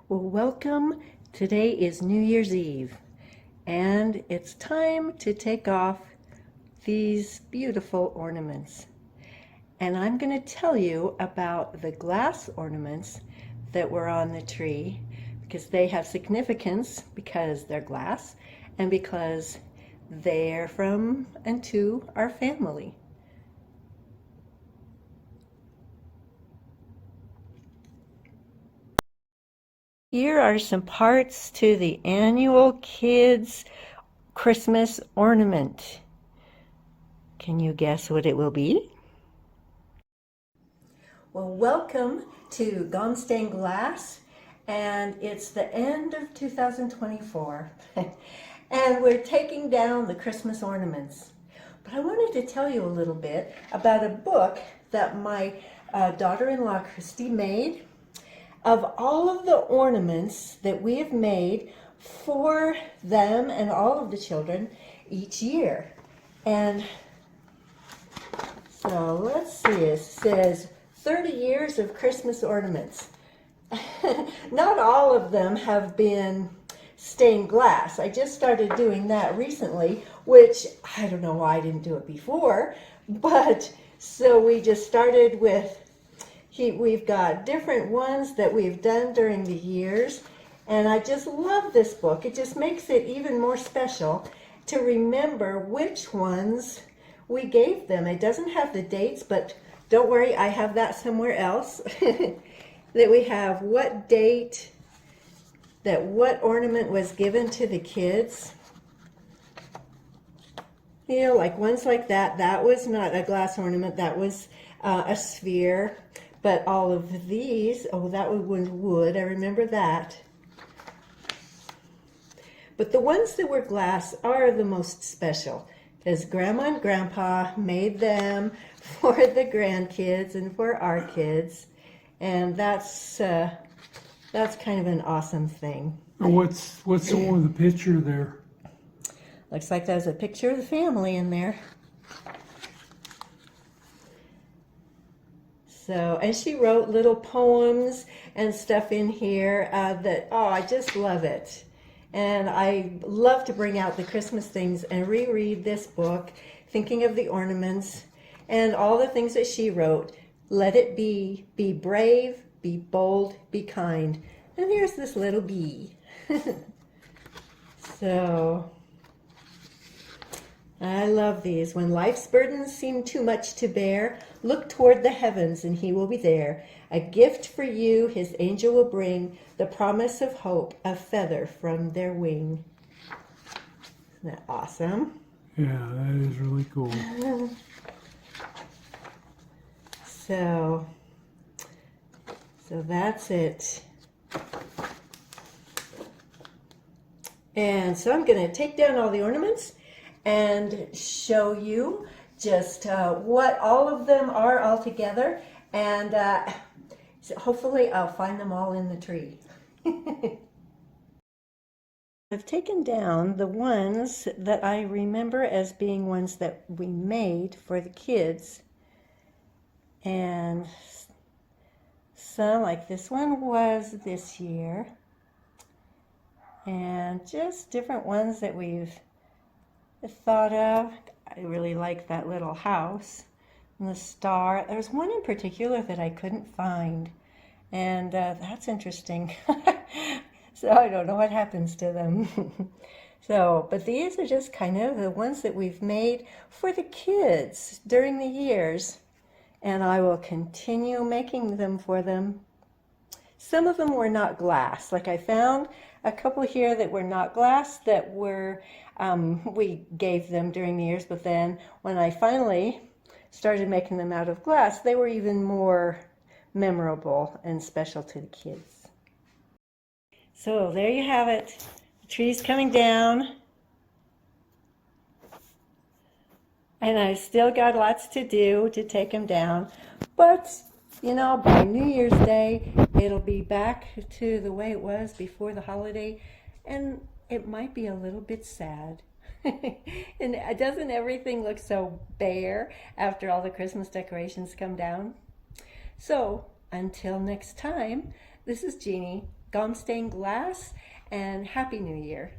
Well, welcome. Today is New Year's Eve, and it's time to take off these beautiful ornaments. And I'm going to tell you about the glass ornaments that were on the tree because they have significance because they're glass and because they're from and to our family. Here are some parts to the annual kids' Christmas ornament. Can you guess what it will be? Well, welcome to Gomm Stained Glass, and it's the end of 2024, and we're taking down the Christmas ornaments. But I wanted to tell you a little bit about a book that my daughter-in-law Christy made of all of the ornaments that we have made for them and all of the children each year. And so let's see, it says 30 years of Christmas ornaments. Not all of them have been stained glass. I just started doing that recently, which I don't know why I didn't do it before, but so we just started with, we've got different ones that we've done during the years, and I just love this book. It just makes it even more special to remember which ones we gave them. It doesn't have the dates, but don't worry, I have that somewhere else. That we have what date, that what ornament was given to the kids. You know, like ones like that, that was not a glass ornament, that was a sphere. But all of these, oh, that was wood, I remember that. But the ones that were glass are the most special, because Grandma and Grandpa made them for the grandkids and for our kids, and that's kind of an awesome thing. What's the one with the picture there? Looks like there's a picture of the family in there. So, and she wrote little poems and stuff in here that, oh, I just love it. And I love to bring out the Christmas things and reread this book, thinking of the ornaments and all the things that she wrote. Let it be brave, be bold, be kind. And here's this little bee. So, I love these. When life's burdens seem too much to bear, look toward the heavens and he will be there. A gift for you his angel will bring, the promise of hope, a feather from their wing. Isn't that awesome? Yeah, that is really cool. So that's it. And so I'm going to take down all the ornaments and show you just what all of them are all together, and so hopefully I'll find them all in the tree. I've taken down the ones that I remember as being ones that we made for the kids, and some, like this one was this year, and just different ones that we've thought of. I really like that little house and the star. There's one in particular that I couldn't find, and that's interesting. So I don't know what happens to them. So, but these are just kind of the ones that we've made for the kids during the years, and I will continue making them for them. Some of them were not glass. Like I found a couple here that were not glass that were, we gave them during the years, but then when I finally started making them out of glass, they were even more memorable and special to the kids. So there you have it. The tree's coming down. And I've still got lots to do to take them down. But, you know, by New Year's Day, it'll be back to the way it was before the holiday. And it might be a little bit sad. And doesn't everything look so bare after all the Christmas decorations come down? So, until next time, this is Jeannie Gomm stained glass, and Happy New Year.